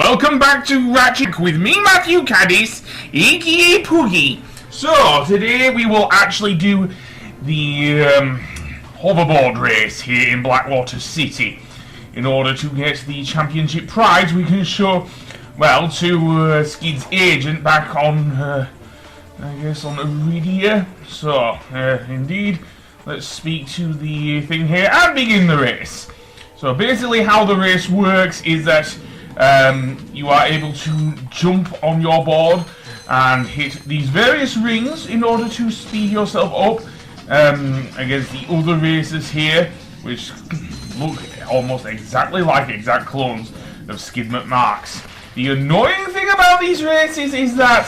welcome back to Ratchet with me, Matthew Caddis, aka Poogie. So, today we will actually do the hoverboard race here in Blackwater City. In order to get the championship prize, we can show, well, to Skid's agent back on, I guess, on Iridia. So, indeed, let's speak to the thing here and begin the race. So, basically how the race works is that you are able to jump on your board and hit these various rings in order to speed yourself up against the other racers here, which look almost exactly like exact clones of Skid McMarks. The annoying thing about these races is that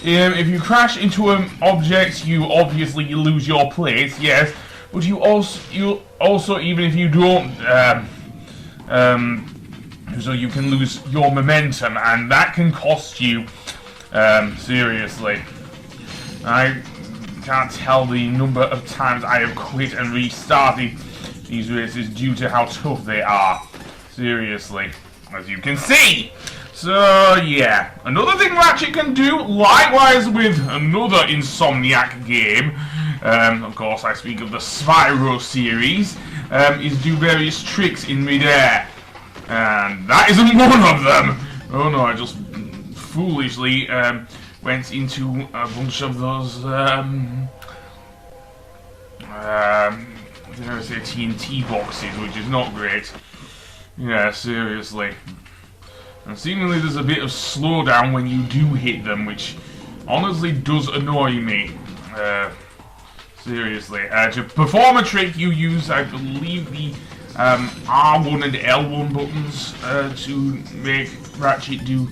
if you crash into an object, you obviously lose your place, yes, but you also even if you don't, so you can lose your momentum, and that can cost you, seriously. I can't tell the number of times I have quit and restarted these races due to how tough they are. Seriously, as you can see. So, yeah. Another thing Ratchet can do, likewise with another Insomniac game, of course I speak of the Spyro series, is do various tricks in midair. And that isn't one of them! Oh no, I just foolishly went into a bunch of those, dare I say TNT boxes, which is not great. Yeah, seriously. And seemingly there's a bit of slowdown when you do hit them, which honestly does annoy me. Seriously. To perform a trick you use, I believe, the R1 and L1 buttons to make Ratchet do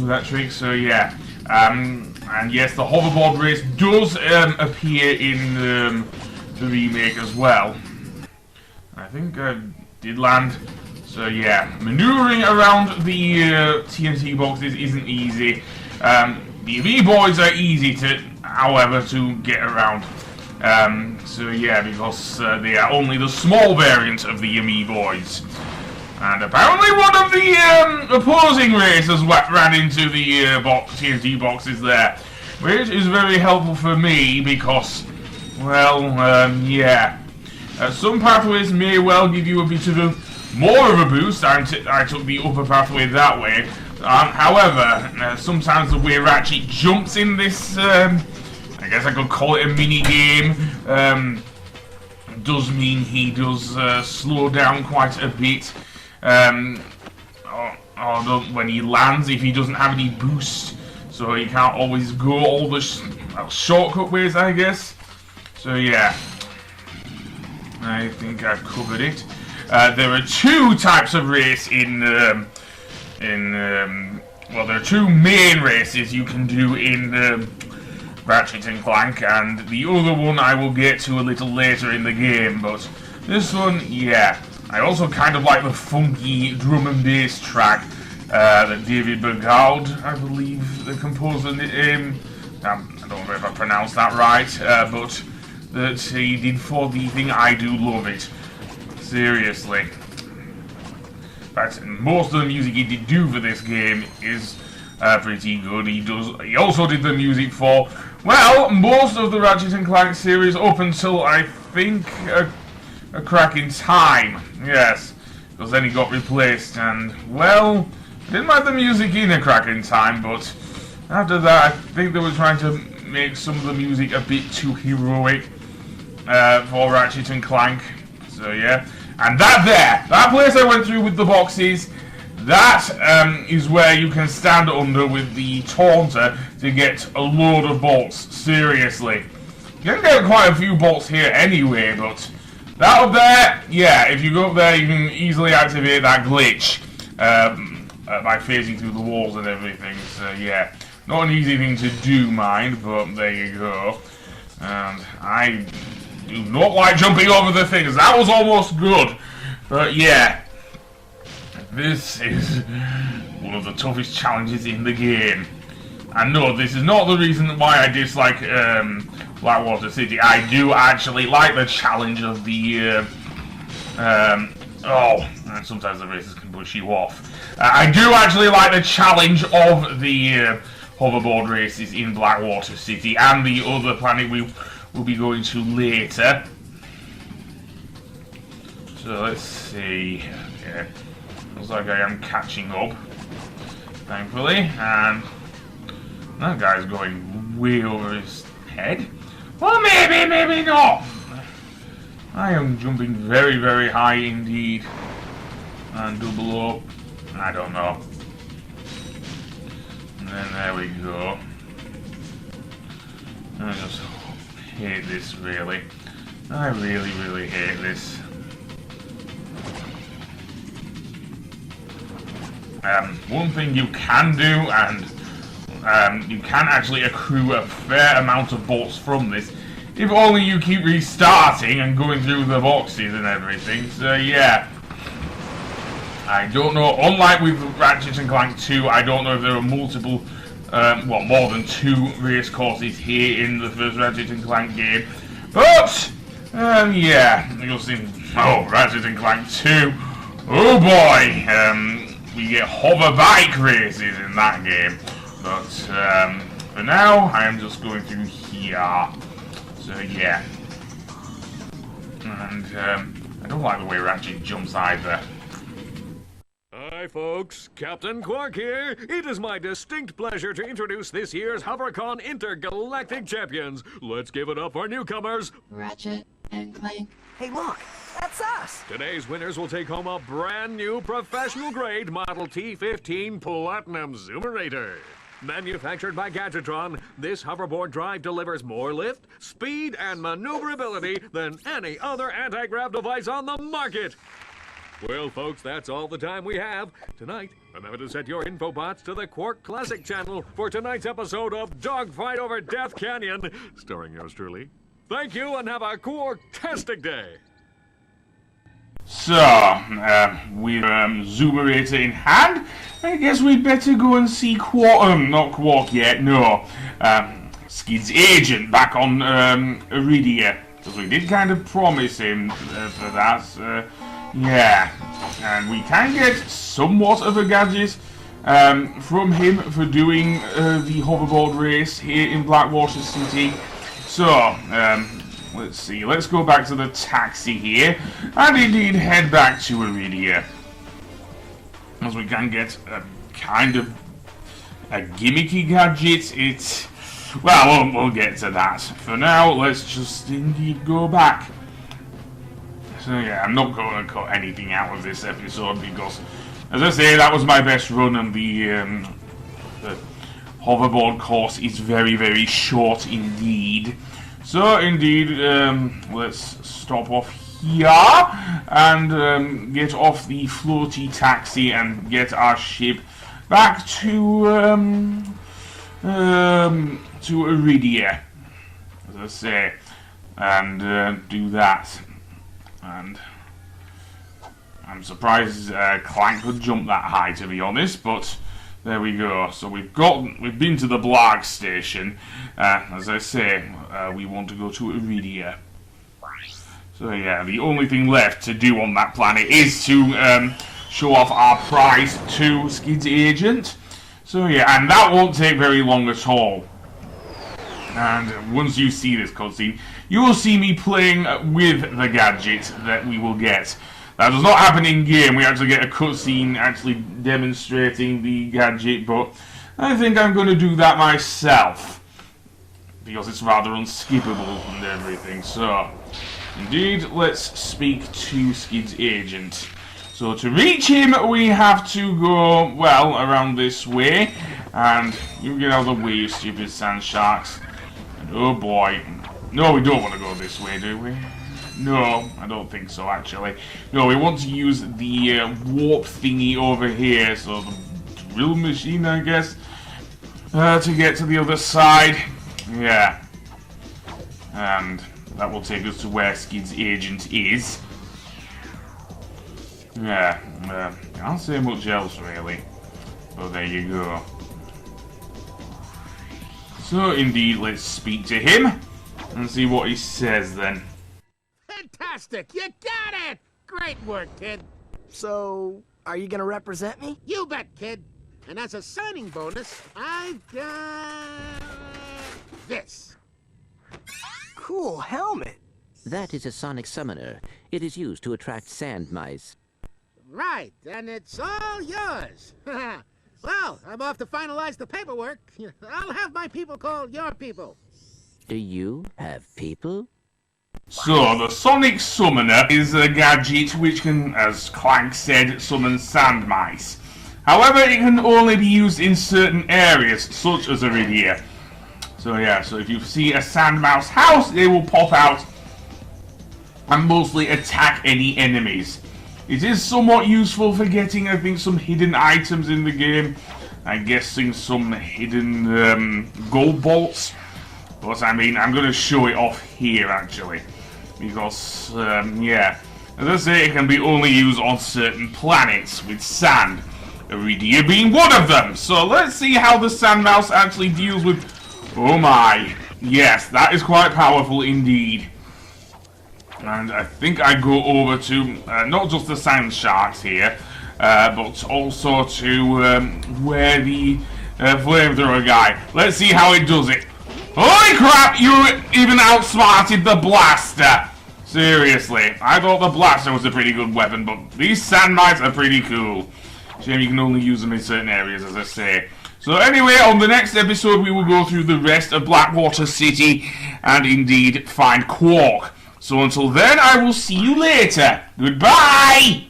that trick, so yeah. And yes, the hoverboard race does appear in the remake as well. I think I did land. So yeah, maneuvering around the TNT boxes isn't easy. The V-boys are easy to, however, to get around. So yeah, because they are only the small variant of the Yummy Boys. And apparently one of the opposing racers ran into the TNT boxes there. Which is very helpful for me because, well, yeah. Some pathways may well give you a bit of more of a boost. I took the upper pathway that way. However, sometimes the way Ratchet jumps in this, I guess I could call it a mini game, does mean he does slow down quite a bit. Or when he lands, if he doesn't have any boost, so he can't always go all the shortcut ways, I guess. So yeah, I think I've covered it. There are two types of race well, there are two main races you can do in Ratchet and Clank, and the other one I will get to a little later in the game, but this one, yeah. I also kind of like the funky drum and bass track that David Bergaud, I believe, the composer, I don't know if I pronounced that right, but that he did for the thing. I do love it. Seriously. In fact, most of the music he did do for this game is pretty good. He also did the music for, well, most of the Ratchet and Clank series up until, I think, A Crack in Time. Yes, because then he got replaced, and, well, I didn't like the music in A Crack in Time, but after that, I think they were trying to make some of the music a bit too heroic for Ratchet and Clank. So, yeah. And that place I went through with the boxes, that is where you can stand under with the taunter to get a load of bolts. Seriously. You can get quite a few bolts here anyway, but that up there, yeah, if you go up there, you can easily activate that glitch by phasing through the walls and everything. So, yeah, not an easy thing to do, mind, but there you go. And I do not like jumping over the things. That was almost good. But, yeah, this is one of the toughest challenges in the game. And no, this is not the reason why I dislike Blackwater City. I do actually like the challenge of the and sometimes the races can brush you off. I do actually like the challenge of the hoverboard races in Blackwater City and the other planet we will be going to later. So let's see. Okay. Looks like I am catching up, thankfully, and that guy's going way over his head. Well, maybe not. I am jumping very, very high indeed. And double up. I don't know. And then there we go. I just hate this, really. I really, really hate this. One thing you can do, and you can actually accrue a fair amount of bolts from this, if only you keep restarting and going through the boxes and everything. So yeah, I don't know, unlike with Ratchet and Clank 2, I don't know if there are multiple, well, more than 2 race courses here in the first Ratchet and Clank game. But, yeah, you'll see, oh, Ratchet and Clank 2, oh boy, we get hover bike races in that game. But, for now, I am just going through here. So, yeah. And, I don't like the way Ratchet jumps either. Hi folks, Captain Quark here. It is my distinct pleasure to introduce this year's HoverCon Intergalactic Champions. Let's give it up for newcomers, Ratchet and Clank. Hey look, that's us! Today's winners will take home a brand new professional-grade Model T15 Platinum Zoomerator. Manufactured by Gadgetron, this hoverboard drive delivers more lift, speed, and maneuverability than any other anti-grav device on the market. Well, folks, that's all the time we have. Tonight, remember to set your infobots to the Quark Classic channel for tonight's episode of Dogfight Over Death Canyon, starring yours truly. Thank you, and have a Quark-tastic day. So, with Zoomerator in hand, I guess we'd better go and see not Quark yet, no, Skid's agent back on Iridia, because we did kind of promise him for that, yeah, and we can get somewhat of a gadget from him for doing the hoverboard race here in Blackwater City. So, let's see, let's go back to the taxi here, and indeed head back to Iridia. As we can get a kind of a gimmicky gadget. It's, well, we'll get to that. For now, let's just indeed go back. So yeah, I'm not going to cut anything out of this episode because, as I say, that was my best run, and the hoverboard course is very, very short indeed. So indeed, let's stop off here and get off the floaty taxi and get our ship back to Iridia, as I say, and do that. And I'm surprised Clank could jump that high, to be honest, but there we go. So we've been to the Blarg station. As I say, we want to go to Iridia. So yeah, the only thing left to do on that planet is to show off our prize to Skid's agent. So yeah, and that won't take very long at all. And once you see this cutscene, you will see me playing with the gadget that we will get. That does not happen in game. We actually get a cutscene actually demonstrating the gadget, but I think I'm going to do that myself because it's rather unskippable and everything. So, indeed, let's speak to Skid's agent. So to reach him, we have to go, well, around this way, and you get out of the way, you stupid sand sharks. And oh boy, no, we don't want to go this way, do we? No, I don't think so, actually. No, we want to use the warp thingy over here, so the drill machine, I guess, to get to the other side. Yeah. And that will take us to where Skid's agent is. Yeah, can't say much else, really. But there you go. So, indeed, let's speak to him and see what he says, then. Fantastic! You got it! Great work, kid. So, Are you gonna represent me? You bet, kid. And as a signing bonus, I've got this. Cool helmet. That is a sonic summoner. It is used to attract sand mice. Right, and it's all yours. Well, I'm off to finalize the paperwork. I'll have my people call your people. Do you have people? So, the Sonic Summoner is a gadget which can, as Clank said, summon sand mice. However, it can only be used in certain areas, such as over here. So yeah, so if you see a sand mouse house, they will pop out and mostly attack any enemies. It is somewhat useful for getting, I think, some hidden items in the game. I'm guessing some hidden gold bolts. But I mean, I'm going to show it off here, actually. Because, yeah. As I say, it can be only used on certain planets with sand. Iridia being one of them. So let's see how the sand mouse actually deals with... Oh my. Yes, that is quite powerful indeed. And I think I go over to not just the sand sharks here, but also to where the flamethrower guy. Let's see how it does it. Holy crap, you even outsmarted the blaster! Seriously, I thought the blaster was a pretty good weapon, but these sand mites are pretty cool. Shame you can only use them in certain areas, as I say. So anyway, on the next episode we will go through the rest of Blackwater City and indeed find Quark. So until then, I will see you later. Goodbye!